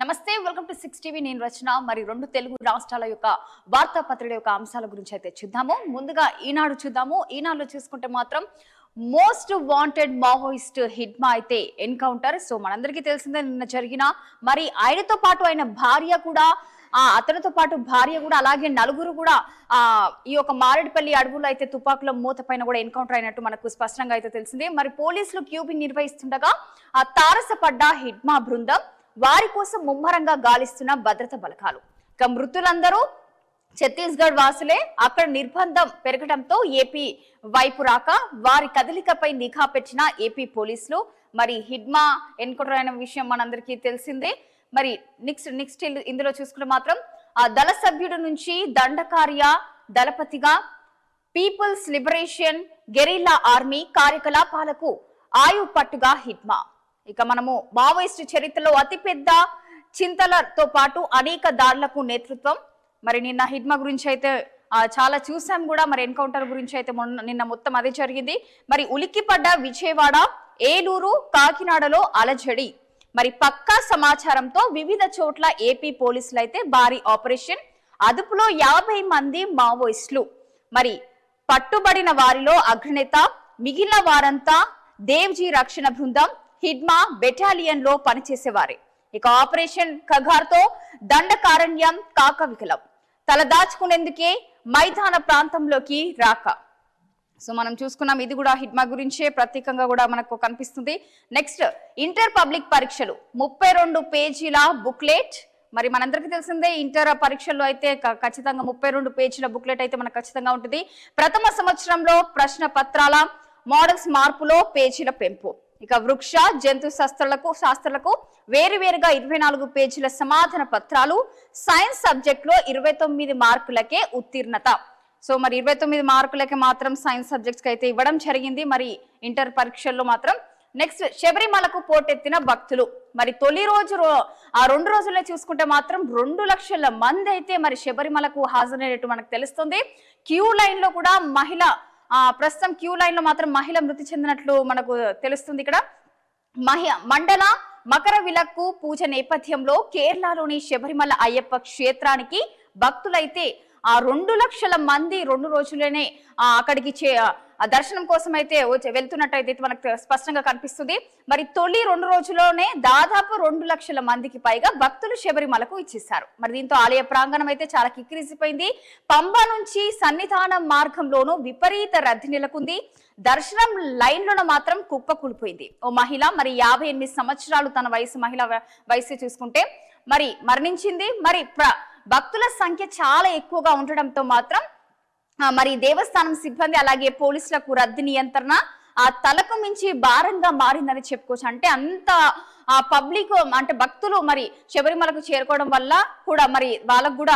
నమస్తే, welcome to 6 TV. నేను రచన. మరి రెండు తెలుగు రాష్ట్రాల యొక్క వార్తాపత్రిక యొక్క అంశాల గురించి అయితే చూద్దాము. ముందుగా ఈనాడు చూద్దాము. ఈనాడులో చూసుకుంటే మాత్రం మోస్ట్ వాంటెడ్ మావోయిస్ట్ హిడ్మా అయితే ఎన్కౌంటర్. సో మనందరికీ తెలిసిందే నిన్న జరిగిన, మరి ఆయనతో పాటు ఆయన భార్య కూడా, అతనితో పాటు భార్య కూడా, అలాగే నలుగురు కూడా ఈ యొక్క మారేడుపల్లి అడవుల్లో అయితే తుపాకుల మూత పైన కూడా ఎన్కౌంటర్ అయినట్టు మనకు స్పష్టంగా అయితే తెలిసింది. మరి పోలీసులు క్యూబింగ్ నిర్వహిస్తుండగా తారసపడ్డ హిడ్మా బృందం, వారి కోసం ముమ్మరంగా గాలిస్తున్న భద్రతా బలగాలు. ఇక మృతులందరూ ఛత్తీస్గఢ్ వాసులే. అక్కడ నిర్బంధం పెరగడంతో ఏపీ వైపు రాక వారి కదలికపై నిఘా పెట్టిన ఏపీ పోలీసులు. మరి హిడ్మా ఎన్కౌంటర్ అయిన విషయం మనందరికీ తెలిసిందే. మరి నెక్స్ట్ ఇందులో చూసుకుంటే మాత్రం ఆ దళ సభ్యుడి నుంచి దండకార్య దళపతిగా పీపుల్స్ లిబరేషన్ గెరిల్లా ఆర్మీ కార్యకలాపాలకు ఆయు పట్టుగా హిడ్మా. ఇక మనము మావోయిస్టు చరిత్రలో అతిపెద్ద చింతలతో పాటు అనేక దాడులకు నేతృత్వం. మరి నిన్న హిడ్మా గురించి అయితే చాలా చూసాం కూడా. మరి ఎన్కౌంటర్ గురించి అయితే నిన్న మొత్తం అదే జరిగింది. మరి ఉలిక్కిపడ్డ విజయవాడ, ఏలూరు, కాకినాడలో అలజడి. మరి పక్కా సమాచారంతో వివిధ చోట్ల ఏపీ పోలీసులు అయితే భారీ ఆపరేషన్. అదుపులో 50 మంది మావోయిస్టులు. మరి పట్టుబడిన వారిలో అగ్రనేత, మిగిలిన వారంతా దేవ్జీ రక్షణ బృందం, హిడ్మా బెటాలియన్ లో పనిచేసేవారే. ఇక ఆపరేషన్ ఖగార్తో దండకారణ్యం కాకవికలం. తలదాచుకునేందుకే మైదాన ప్రాంతంలోకి రాక. సో మనం చూసుకున్నాం, ఇది కూడా హిడ్మా గురించే ప్రత్యేకంగా కూడా మనకు కనిపిస్తుంది. నెక్స్ట్, ఇంటర్ పబ్లిక్ పరీక్షలు 32 పేజీల బుక్లెట్. మరి మనందరికీ తెలిసిందే, ఇంటర్ పరీక్షల్లో అయితే ఖచ్చితంగా 32 పేజీల బుక్లెట్ అయితే మనకు ఖచ్చితంగా ఉంటుంది. ప్రథమ సంవత్సరంలో ప్రశ్న పత్రాల మోడల్స్ మార్పులో పేజీల పెంపు. ఇక వృక్ష జంతు శాస్త్రాలకు వేరువేరుగా 24 పేజీల సమాధాన పత్రాలు. సైన్స్ సబ్జెక్ట్ లో 29 మార్కులకే ఉత్తీర్ణత. సో మరి 29 మార్కులకే మాత్రం సైన్స్ సబ్జెక్ట్స్ కి అయితే ఇవ్వడం జరిగింది మరి ఇంటర్ పరీక్షల్లో మాత్రం. నెక్స్ట్, శబరిమలకు పోటెత్తిన భక్తులు. మరి తొలి రోజు 2 రోజుల్లో చూసుకుంటే మాత్రం 2 లక్షల మంది అయితే మరి శబరిమలకు హాజరైనట్టు మనకు తెలుస్తుంది. క్యూ లైన్ లో కూడా ప్రస్తుతం క్యూ లైన్ లో మాత్రం మహిళ మృతి చెందినట్లు మనకు తెలుస్తుంది. ఇక్కడ మండల మకర విలక్కు పూజ నేపథ్యంలో కేరళలోని శబరిమల అయ్యప్ప క్షేత్రానికి భక్తులైతే 2 లక్షల మంది 2 రోజుల్లోనే అక్కడికి దర్శనం కోసం అయితే వెళ్తున్నట్టు అయితే మనకు స్పష్టంగా కనిపిస్తుంది. మరి తొలి 2 రోజుల్లోనే దాదాపు 2 లక్షల మందికి పైగా భక్తులు శబరిమలకు ఇచ్చేశారు. మరి దీంతో ఆలయ ప్రాంగణం అయితే చాలా కిక్కిరిసిపోయింది. పంబ నుంచి సన్నిధానం మార్గంలోనూ విపరీత రద్దీ నెలకొంది. దర్శనం లైన్లను మాత్రం కుప్పకూలిపోయింది. ఓ మహిళ, మరి 58 సంవత్సరాలు తన మహిళ వయసు చూసుకుంటే మరి మరణించింది. మరి భక్తుల సంఖ్య చాలా ఎక్కువగా ఉండడంతో మాత్రం మరి దేవస్థానం సిబ్బంది అలాగే పోలీసులకు రద్దీ నియంత్రణ తలకు మించి భారంగా మారిందని చెప్పుకోవచ్చు. అంటే అంత పబ్లిక్, అంటే భక్తులు మరి శబరిమలకు చేరుకోవడం వల్ల కూడా మరి వాళ్ళకు కూడా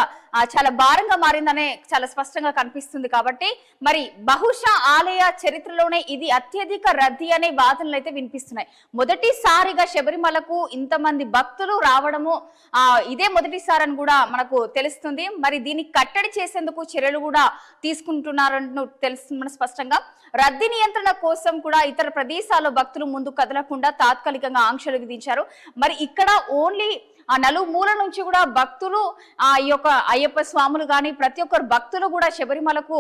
చాలా భారంగా మారిందనే చాలా స్పష్టంగా కనిపిస్తుంది. కాబట్టి మరి బహుశా ఆలయ చరిత్రలోనే ఇది అత్యధిక రద్దీ అనే వాదనలు అయితే వినిపిస్తున్నాయి. మొదటిసారిగా శబరిమలకు ఇంతమంది భక్తులు రావడము ఇదే మొదటిసారి అని కూడా మనకు తెలుస్తుంది. మరి దీన్ని కట్టడి చేసేందుకు చర్యలు కూడా తీసుకుంటున్నారని తెలుస్తుంది స్పష్టంగా. రద్దీ నియంత్రణ కోసం కూడా ఇతర ప్రదేశాల్లో భక్తులు ముందు కదలకుండా తాత్కాలికంగా ఆంక్షలు విధించారు. మరి ఇక్కడ ఓన్లీ నలుమూల నుంచి కూడా భక్తులు ఈ యొక్క అయ్యప్ప స్వాములు కానీ ప్రతి ఒక్కరు భక్తులు కూడా శబరిమలకు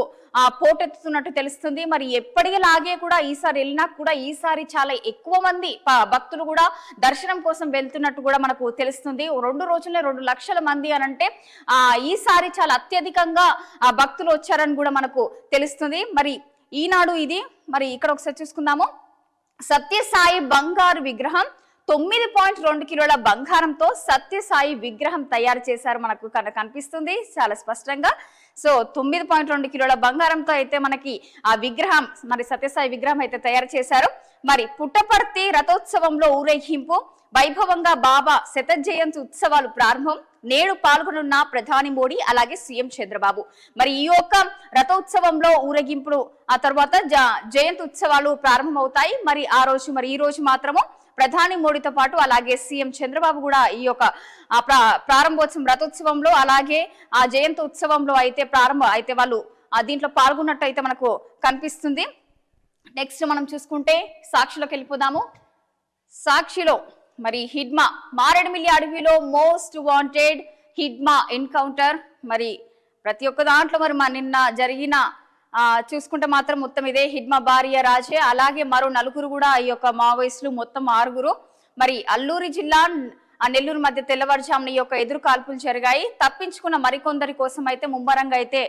పోటెత్తుతున్నట్టు తెలుస్తుంది. మరి ఎప్పటిలాగే కూడా ఈసారి వెళ్ళినా కూడా ఈసారి చాలా ఎక్కువ మంది భక్తులు కూడా దర్శనం కోసం వెళ్తున్నట్టు కూడా మనకు తెలుస్తుంది. 2 రోజుల్లో 2 లక్షల మంది అని అంటే ఈసారి చాలా అత్యధికంగా భక్తులు వచ్చారని కూడా మనకు తెలుస్తుంది. మరి ఈనాడు ఇది. మరి ఇక్కడ ఒకసారి చూసుకుందాము. సత్యసాయి బంగారు విగ్రహం 9.2 కిలోల బంగారంతో సత్యసాయి విగ్రహం తయారు చేశారు. మనకు కనిపిస్తుంది చాలా స్పష్టంగా. సో 9.2 కిలోల బంగారంతో అయితే మనకి ఆ విగ్రహం, మరి సత్యసాయి విగ్రహం అయితే తయారు చేశారు. మరి పుట్టపర్తి రథోత్సవంలో ఊరేగింపు వైభవంగా. బాబా శత జయంతి ఉత్సవాలు ప్రారంభం. నేడు పాల్గొనున్న ప్రధాని మోడీ అలాగే సీఎం చంద్రబాబు. మరి ఈ యొక్క రథోత్సవంలో ఊరేగింపులు, ఆ తర్వాత జయంతి ఉత్సవాలు ప్రారంభమవుతాయి. మరి ఈ రోజు మాత్రము ప్రధాని మోడీతో పాటు అలాగే సీఎం చంద్రబాబు కూడా ఈ యొక్క ప్రారంభోత్సవం రథోత్సవంలో అలాగే ఆ జయంతి ఉత్సవంలో అయితే వాళ్ళు దీంట్లో పాల్గొన్నట్టు అయితే మనకు కనిపిస్తుంది. నెక్స్ట్ మనం చూసుకుంటే సాక్షిలోకి వెళ్ళిపోదాము. సాక్షిలో మరి హిడ్మా మారేడుమిల్లి అడవిలో మోస్ట్ వాంటెడ్ హిడ్మా ఎన్కౌంటర్. మరి ప్రతి ఒక్క దాంట్లో మరి నిన్న జరిగిన చూసుకుంటే మాత్రం మొత్తం ఇదే హిడ్మా భార్య రాజే, అలాగే మరో 4 కూడా ఈ యొక్క మావోయిస్టులు, మొత్తం 6. మరి అల్లూరి జిల్లా నెల్లూరు మధ్య తెల్లవారుజామున ఈ యొక్క ఎదురు కాల్పులు జరిగాయి. తప్పించుకున్న మరికొందరి కోసం అయితే ముమ్మరంగా అయితే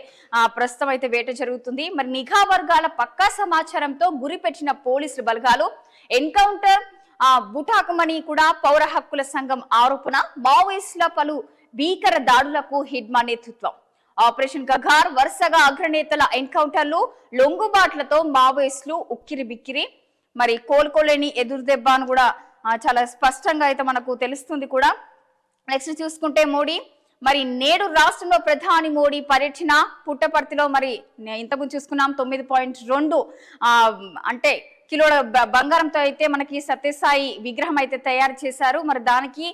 ప్రస్తుతం అయితే వేట జరుగుతుంది. మరి నిఘా వర్గాల పక్కా సమాచారంతో గురిపెట్టిన పోలీసులు బలగాలు ఎన్కౌంటర్ బుటాకమని కూడా పౌర హక్కుల సంఘం ఆరోపణ. మావోయిస్టుల పలు భీకర దాడులకు హిడ్మా నేతృత్వం. ఆపరేషన్ గగార్ వరుసగా అగ్రనేతల ఎన్కౌంటర్లు, లొంగుబాట్లతో మావోయిస్టులు ఉక్కిరి బిక్కిరి. మరి కోలుకోలేని ఎదురు దెబ్బ అని కూడా చాలా స్పష్టంగా అయితే మనకు తెలుస్తుంది కూడా. నెక్స్ట్ చూసుకుంటే మోడీ మరి నేడు రాష్ట్రంలో ప్రధాని మోడీ పర్యటన. పుట్టపర్తిలో మరి ఇంతకుముందు చూసుకున్నాం 9.2 అంటే కిలోల బంగారంతో అయితే మనకి సత్యసాయి విగ్రహం అయితే తయారు చేశారు. మరి దానికి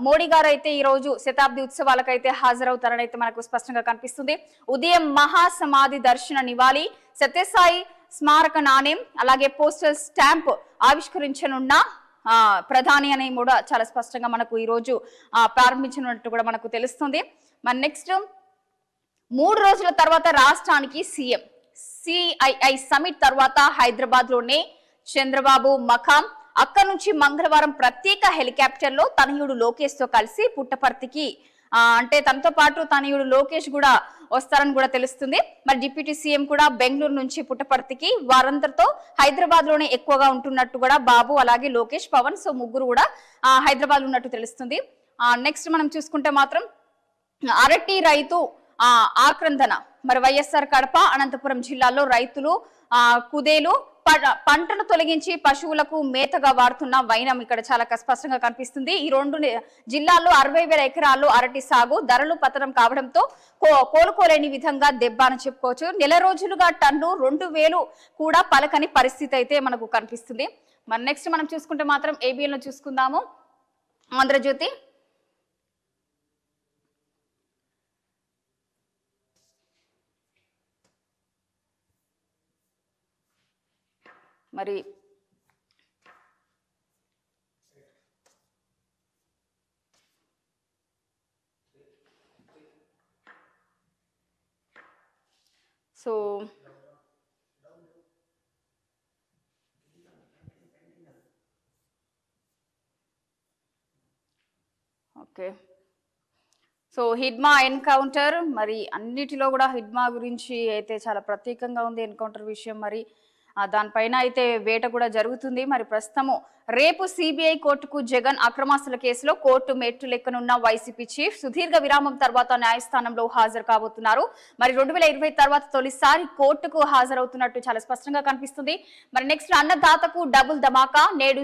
మోడీ గారు అయితే ఈ రోజు శతాబ్ది ఉత్సవాలకు అయితే హాజరవుతారని అయితే మనకు స్పష్టంగా కనిపిస్తుంది. ఉదయం మహాసమాధి దర్శన నివాళి, సత్యసాయి స్మారక నాణ్యం, అలాగే పోస్టల్ స్టాంప్ ఆవిష్కరించనున్న ప్రధాని అని కూడా చాలా స్పష్టంగా మనకు ఈ రోజు ప్రారంభించినట్టు కూడా మనకు తెలుస్తుంది. మరి నెక్స్ట్ 3 రోజుల తర్వాత రాష్ట్రానికి సీఎం. సిఐఐ సమిట్ తర్వాత హైదరాబాద్ లోనే చంద్రబాబు మకాం. అక్కడి నుంచి మంగళవారం ప్రత్యేక హెలికాప్టర్ లో తనయుడు లోకేష్ తో కలిసి పుట్టపర్తికి అంటే తనతో పాటు తనయుడు లోకేష్ కూడా వస్తారని కూడా తెలుస్తుంది. మరి డిప్యూటీ సీఎం కూడా బెంగళూరు నుంచి పుట్టపర్తికి, వారందరితో హైదరాబాద్ లోనే ఎక్కువగా ఉంటున్నట్టు కూడా బాబు, అలాగే లోకేష్, పవన్, సో ముగ్గురు కూడా హైదరాబాద్ ఉన్నట్టు తెలుస్తుంది. నెక్స్ట్ మనం చూసుకుంటే మాత్రం అరటి రైతు ఆక్రందన. మరి వైఎస్ఆర్ కడప, అనంతపురం జిల్లాల్లో రైతులు కుదేలు పంటను తొలగించి పశువులకు మేతగా వాడుతున్న వైనం ఇక్కడ చాలా స్పష్టంగా కనిపిస్తుంది. ఈ 2 జిల్లాల్లో 60,000 ఎకరాల్లో అరటి సాగు, ధరలు పతనం కావడంతో కోలుకోలేని విధంగా దెబ్బ అని చెప్పుకోవచ్చు. నెల రోజులుగా టన్ను 2,000 కూడా పలకని పరిస్థితి అయితే మనకు కనిపిస్తుంది. మరి నెక్స్ట్ మనం చూసుకుంటే మాత్రం ఏబిఎన్ లో చూసుకుందాము. ఆంధ్రజ్యోతి మరి so okay, so Hidma encounter మరి అన్నిటిలో కూడా హిడ్మా గురించి అయితే చాలా ప్రత్యేకంగా ఉంది ఎన్కౌంటర్ విషయం. మరి దానిపైన అయితే వేట కూడా జరుగుతుంది. మరి ప్రస్తుతము రేపు సిబిఐ కోర్టుకు జగన్ అక్రమాస్తుల కేసులో కోర్టు మెట్టు లెక్కనున్న వైసీపీ చీఫ్ సుదీర్ఘ విరామం తర్వాత న్యాయస్థానంలో హాజరు కాబోతున్నారు. మరి 2020 తర్వాత తొలిసారి కోర్టుకు హాజరవుతున్నట్టు చాలా స్పష్టంగా కనిపిస్తుంది. మరి నెక్స్ట్ అన్నదాతకు డబుల్ ధమాకా. నేడు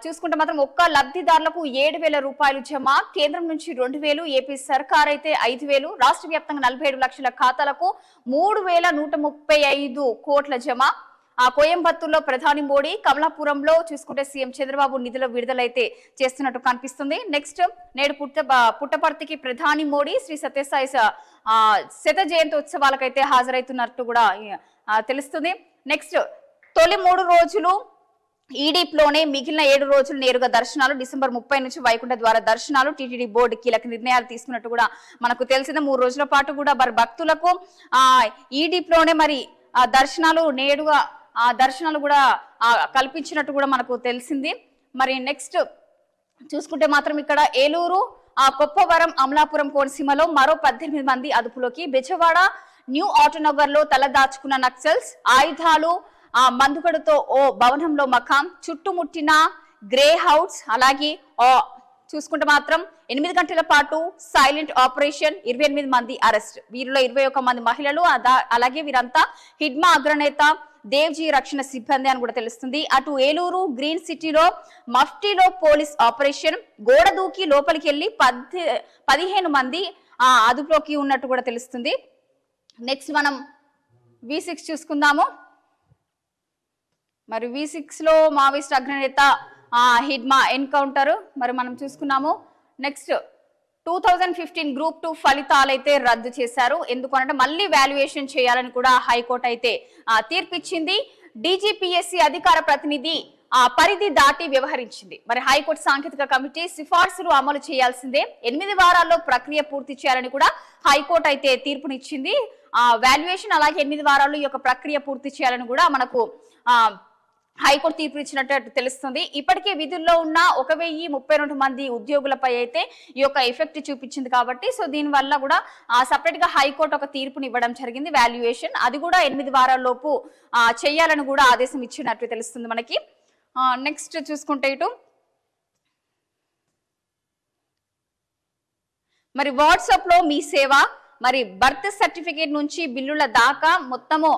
చూసుకుంటే మాత్రం ఒక్క లబ్ధిదారులకు 7,000 రూపాయలు జమ. కేంద్రం నుంచి 2,000, ఏపీ సర్కార్ అయితే 5,000. రాష్ట్ర వ్యాప్తంగా 47 లక్షల ఖాతాలకు 3,135 కోట్ల జమ. కోయంబత్తూరులో ప్రధాని మోడీ, కమలాపురంలో చూసుకుంటే సీఎం చంద్రబాబు నిధుల విడుదలైతే చేస్తున్నట్టు కనిపిస్తుంది. నెక్స్ట్ నేడు పుట్టపర్తికి ప్రధాని మోడీ శ్రీ సత్యసాయి శత జయంతి ఉత్సవాలకైతే హాజరైతున్నట్టు కూడా తెలుస్తుంది. నెక్స్ట్ తొలి 3 రోజులు ఈడీప్లోనే, మిగిలిన 7 రోజులు నేరుగా దర్శనాలు. డిసెంబర్ 30 నుంచి వైకుంఠ ద్వార దర్శనాలు. టీటీడీ బోర్డు కీలక నిర్ణయాలు తీసుకున్నట్టు కూడా మనకు తెలిసింది. 3 రోజుల పాటు కూడా మరి భక్తులకు ఈడీప్లోనే మరి దర్శనాలు నేరుగా దర్శనాలు కూడా కల్పించినట్టు కూడా మనకు తెలిసింది. మరి నెక్స్ట్ చూసుకుంటే మాత్రం ఇక్కడ ఏలూరు, కొప్పవరం, అమలాపురం, కోనసీమలో మరో 18 మంది అదుపులోకి. బెజవాడ, న్యూ ఆటోనగర్ లో తలదాచుకున్న నక్సల్స్, ఆయుధాలు మందుగడతో ఓ భవనంలో మకాం. చుట్టుముట్టిన గ్రే హౌస్. అలాగే చూసుకుంటే మాత్రం 8 గంటల పాటు సైలెంట్ ఆపరేషన్. 28 మంది అరెస్ట్. వీరిలో 21 మంది మహిళలు. అలాగే వీరంతా హిడ్మా అగ్రనేత దేవ్జీ రక్షణ సిబ్బంది అని కూడా తెలుస్తుంది. అటు ఏలూరు గ్రీన్ సిటీలో మఫ్టీలో పోలీస్ ఆపరేషన్. గోడ దూకి లోపలికి వెళ్లి 15 మంది అదుపులోకి ఉన్నట్టు కూడా తెలుస్తుంది. నెక్స్ట్ మనం V6 చూసుకుందాము. మరి V6 లో మావోయిస్ట్ అగ్రనేత హిడ్మా ఎన్కౌంటర్ మరి మనం చూసుకున్నాము. నెక్స్ట్ 2015 గ్రూప్ 2 ఫలితాలు అయితే రద్దు చేశారు. ఎందుకంటే మళ్ళీ వాల్యుయేషన్ చేయాలని కూడా హైకోర్టు అయితే తీర్పిచ్చింది. DGPSC అధికార ప్రతినిధి పరిధి దాటి వ్యవహరించింది. మరి హైకోర్టు సాంకేతిక కమిటీ సిఫార్సులు అమలు చేయాల్సిందే, 8 వారాల్లో ప్రక్రియ పూర్తి చేయాలని కూడా హైకోర్టు అయితే తీర్పునిచ్చింది. వాల్యుయేషన్ అలాగే 8 వారాల్లో ఈ యొక్క ప్రక్రియ పూర్తి చేయాలని కూడా మనకు హైకోర్టు తీర్పు ఇచ్చినట్టు తెలుస్తుంది. ఇప్పటికే విధుల్లో ఉన్న 1032 మంది ఉద్యోగులపై అయితే ఈ యొక్క ఎఫెక్ట్ చూపించింది కాబట్టి సో దీని వల్ల కూడా సపరేట్ గా హైకోర్టు ఒక తీర్పుని ఇవ్వడం జరిగింది. వాల్యుయేషన్ అది కూడా 8 వారాల లోపు చేయాలని కూడా ఆదేశం ఇచ్చినట్టు తెలుస్తుంది మనకి. నెక్స్ట్ చూసుకుంటే ఇటు మరి వాట్సాప్ లో మీ సేవ, మరి బర్త్ సర్టిఫికేట్ నుంచి బిల్లుల దాకా మొత్తము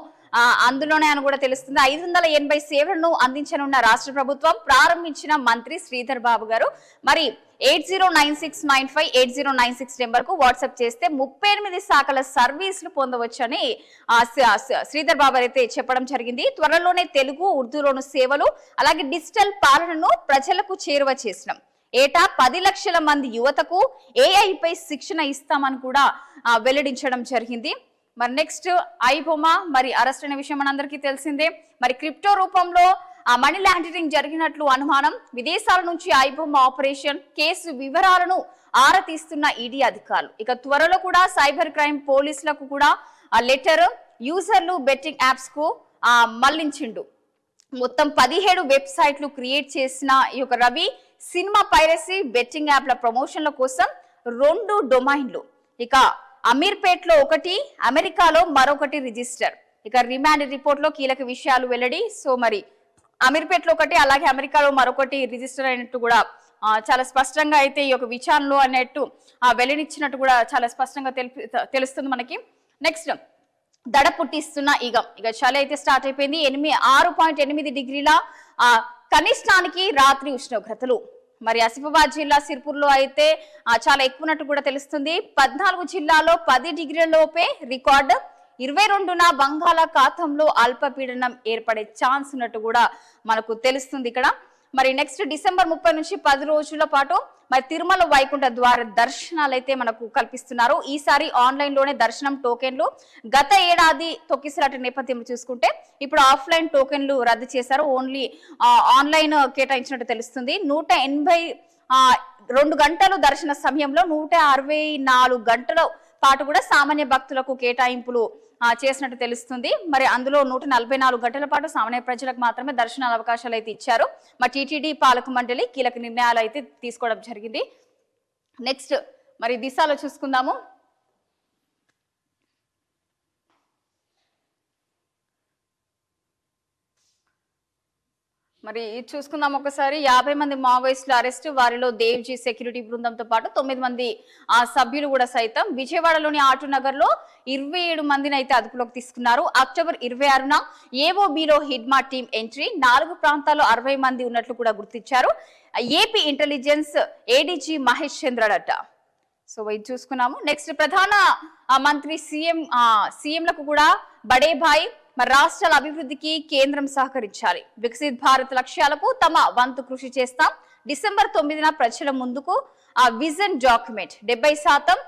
అందులోనే అని కూడా తెలుస్తుంది. 580 సేవలను అందించనున్న రాష్ట్ర ప్రభుత్వం ప్రారంభించిన మంత్రి శ్రీధర్ బాబు గారు మరి 8096958096 నెంబర్ కు వాట్సాప్ చేస్తే 38 శాఖల సర్వీసులు పొందవచ్చని శ్రీధర్ బాబు అయితే చెప్పడం జరిగింది. త్వరలోనే తెలుగు, ఉర్దూలోను సేవలు అలాగే డిజిటల్ పాలనను ప్రజలకు చేరువ చేసినాం. ఏటా 10 లక్షల మంది యువతకు AI పై శిక్షణ ఇస్తామని కూడా వెల్లడించడం జరిగింది. మరి నెక్స్ట్ ఐబొమ్మ మరి అరెస్ట్ అయిన విషయం మనందరికీ తెలిసిందే. మరి క్రిప్టో రూపంలో మనీ లాండరింగ్ జరిగినట్లు అనుమానం. విదేశాల నుంచి ఐబొమ్మ ఆపరేషన్ కేసు వివరాలను ఆరా తీస్తున్న ఈడీ అధికారులు. ఇక త్వరలో కూడా సైబర్ క్రైమ్ పోలీసులకు కూడా లెటర్ యూజర్లు బెట్టింగ్ యాప్స్ కు మళ్లించిండు. మొత్తం 17 వెబ్సైట్లు క్రియేట్ చేసిన ఈ యొక్క రవి సినిమా పైరసీ బెట్టింగ్ యాప్ల ప్రమోషన్ల కోసం 2 డొమైన్లు, ఇక అమీర్పేట్లో ఒకటి, అమెరికాలో మరొకటి రిజిస్టర్. ఇక రిమాండ్ రిపోర్ట్ లో కీలక విషయాలు వెల్లడి. సో మరి అమీర్పేట్లో ఒకటి అలాగే అమెరికాలో మరొకటి రిజిస్టర్ అయినట్టు కూడా చాలా స్పష్టంగా అయితే ఈ యొక్క విచారణలో అన్నట్టు వెల్లడిచ్చినట్టు కూడా చాలా స్పష్టంగా తెలుస్తుంది మనకి. నెక్స్ట్ దడ పుట్టిస్తున్న ఇక చలి అయితే స్టార్ట్ అయిపోయింది. 6.8 డిగ్రీల కనిష్టానికి రాత్రి ఉష్ణోగ్రతలు. మరి ఆసిఫాబాద్ జిల్లా సిర్పూర్లో అయితే చాలా ఎక్కువనట్టు కూడా తెలుస్తుంది. 14 జిల్లాలో 10 డిగ్రీల లోపే రికార్డు. 22న బంగాళాఖాతంలో అల్పపీడనం ఏర్పడే ఛాన్స్ ఉన్నట్టు కూడా మనకు తెలుస్తుంది ఇక్కడ. మరి నెక్స్ట్ డిసెంబర్ 30 నుంచి 10 రోజుల పాటు మరి తిరుమల వైకుంఠ ద్వార దర్శనాలు అయితే మనకు కల్పిస్తున్నారు. ఈసారి ఆన్లైన్ లోనే దర్శనం టోకెన్లు. గత ఏడాది తొక్కిసలాట నేపథ్యం చూసుకుంటే ఇప్పుడు ఆఫ్లైన్ టోకెన్లు రద్దు చేశారు. ఓన్లీ ఆన్లైన్ కేటాయించినట్టు తెలుస్తుంది. 182 గంటలు దర్శన సమయంలో 164 గంటల పాటు కూడా సామాన్య భక్తులకు కేటాయింపులు చేసినట్టు తెలుస్తుంది. మరి అందులో 144 గంటల పాటు సామాన్య ప్రజలకు మాత్రమే దర్శనాల అవకాశాలు అయితే ఇచ్చారు. మరి టీటీడీ పాలక మండలి కీలక నిర్ణయాలు అయితే తీసుకోవడం జరిగింది. నెక్స్ట్ మరి దిశలో చూసుకుందాము. మరి చూసుకుందాం ఒకసారి. 50 మంది మావోయిస్టులు అరెస్ట్, వారిలో దేవ్జీ సెక్యూరిటీ బృందంతో పాటు 9 మంది సభ్యులు కూడా సైతం. విజయవాడలోని ఆటోనగర్ లో 27 మందిని అయితే అదుపులోకి తీసుకున్నారు. అక్టోబర్ 26న ఏఓబిలో హిడ్మా టీం ఎంట్రీ. 4 ప్రాంతాల్లో 60 మంది ఉన్నట్లు కూడా గుర్తించారు. ఏపీ ఇంటెలిజెన్స్ ఏడీజీ మహేష్ చంద్రడట. సో ఇది చూసుకున్నాము. నెక్స్ట్ ప్రధాన మంత్రి సీఎంలకు కూడా బడే భాయ్. మరి రాష్ట్రాల అభివృద్ధికి కేంద్రం సహకరించాలి. వికసిత్ భారత్ లక్ష్యాలకు తమ వంతు కృషి చేస్తాం. డిసెంబర్ 9న ప్రజల ముందుకు విజన్ డాక్యుమెంట్. 70%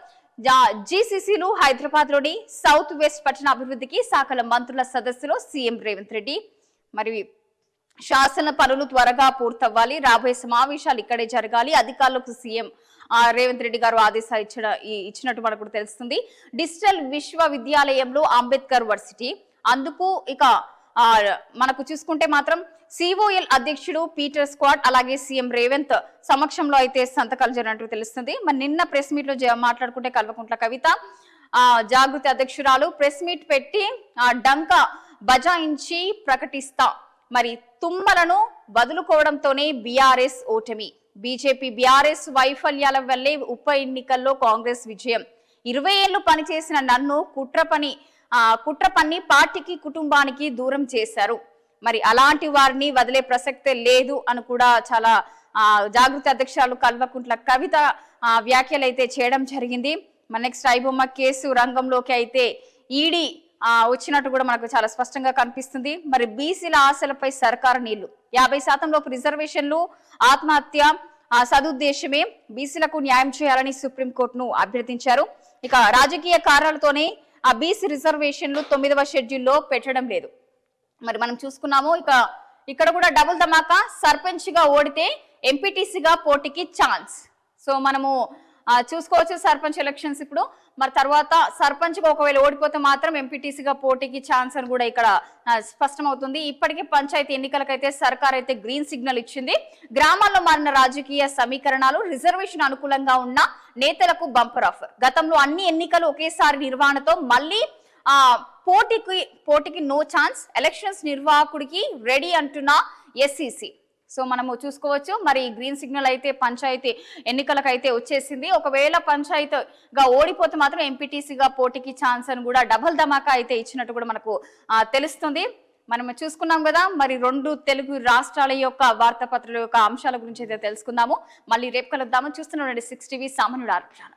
జీసీసీలు హైదరాబాద్ లోని సౌత్ వెస్ట్ పట్టణ అభివృద్ధికి శాఖల మంత్రుల సదస్సులో సీఎం రేవంత్ రెడ్డి. మరి శాసన పనులు త్వరగా పూర్తవ్వాలి. రాబోయే సమావేశాలు ఇక్కడే జరగాలి. అధికారులకు సీఎం రేవంత్ రెడ్డి గారు ఆదేశాలు ఇచ్చినట్టు మనకు తెలుస్తుంది. డిజిటల్ విశ్వవిద్యాలయంలో అంబేద్కర్ వర్సిటీ అందుకు ఇక మనకు చూసుకుంటే మాత్రం సిఓఎల్ అధ్యక్షుడు పీటర్ స్క్వాడ్ అలాగే సీఎం రేవంత్ సమక్షంలో అయితే సంతకాలు జరిగినట్టు తెలుస్తుంది. మరి నిన్న ప్రెస్ మీట్ లో మాట్లాడుకుంటే కల్వకుంట్ల కవిత జాగృతి అధ్యక్షురాలు ప్రెస్ మీట్ పెట్టి డంక బజాయించి ప్రకటిస్తా. మరి తుమ్మలను వదులుకోవడంతోనే బీఆర్ఎస్ ఓటమి. బీజేపీ బీఆర్ఎస్ వైఫల్యాల వల్లే ఉప ఎన్నికల్లో కాంగ్రెస్ విజయం. 20 ఏళ్లు పనిచేసిన నన్ను కుట్ర పన్ని పార్టీకి కుటుంబానికి దూరం చేశారు. మరి అలాంటి వారిని వదిలే ప్రసక్తే లేదు అని కూడా చాలా జాగృతి అధ్యక్షురాలు కల్వకుంట్ల కవిత వ్యాఖ్యలు అయితే చేయడం జరిగింది. మన నెక్స్ట్ ఐబొమ్మ కేసు రంగంలోకి అయితే ఈడీ వచ్చినట్టు కూడా మనకు చాలా స్పష్టంగా కనిపిస్తుంది. మరి బీసీల ఆశలపై సర్కారు నీళ్లు. 50% లోపు రిజర్వేషన్లు ఆత్మహత్య సదుద్దేశమే. బీసీలకు న్యాయం చేయాలని సుప్రీంకోర్టును అభ్యర్థించారు. ఇక రాజకీయ కారణాలతోనే బీసీ రిజర్వేషన్లు 9వ షెడ్యూల్లో పెట్టడం లేదు. మరి మనం చూసుకున్నాము. ఇక ఇక్కడ కూడా డబుల్ ధమాకా, సర్పంచ్ గా ఓడితే ఎంపీటీసీగా పోటీకి ఛాన్స్. సో మనము చూసుకోవచ్చు సర్పంచ్ ఎలక్షన్స్ ఇప్పుడు. మరి తర్వాత సర్పంచ్ ఒకవేళ ఓడిపోతే మాత్రం ఎంపీటీసీగా పోటీకి ఛాన్స్ అని కూడా ఇక్కడ స్పష్టమవుతుంది. ఇప్పటికే పంచాయతీ ఎన్నికలకైతే సర్కార్ అయితే గ్రీన్ సిగ్నల్ ఇచ్చింది. గ్రామాల్లో మారిన రాజకీయ సమీకరణాలు, రిజర్వేషన్ అనుకూలంగా ఉన్న నేతలకు బంపర్ ఆఫర్. గతంలో అన్ని ఎన్నికలు ఒకేసారి నిర్వహణతో మళ్ళీ పోటీకి నో ఛాన్స్. ఎలక్షన్స్ నిర్వాహకుడికి రెడీ అంటున్న ఎస్ఈసి. సో మనము చూసుకోవచ్చు మరి గ్రీన్ సిగ్నల్ అయితే పంచాయతీ ఎన్నికలకైతే వచ్చేసింది. ఒకవేళ పంచాయతీగా ఓడిపోతే మాత్రం ఎంపీటీసీగా పోటీకి ఛాన్స్ అని కూడా డబల్ ధమాకా అయితే ఇచ్చినట్టు కూడా మనకు తెలుస్తుంది. మనం చూసుకున్నాం కదా మరి 2 తెలుగు రాష్ట్రాల యొక్క వార్తాపత్రికల యొక్క అంశాల గురించి అయితే తెలుసుకుందాము. మళ్ళీ రేపు కలుద్దాము. చూస్తున్నాం 6 టీవీ సామాన్యుడు ఆరోపణ.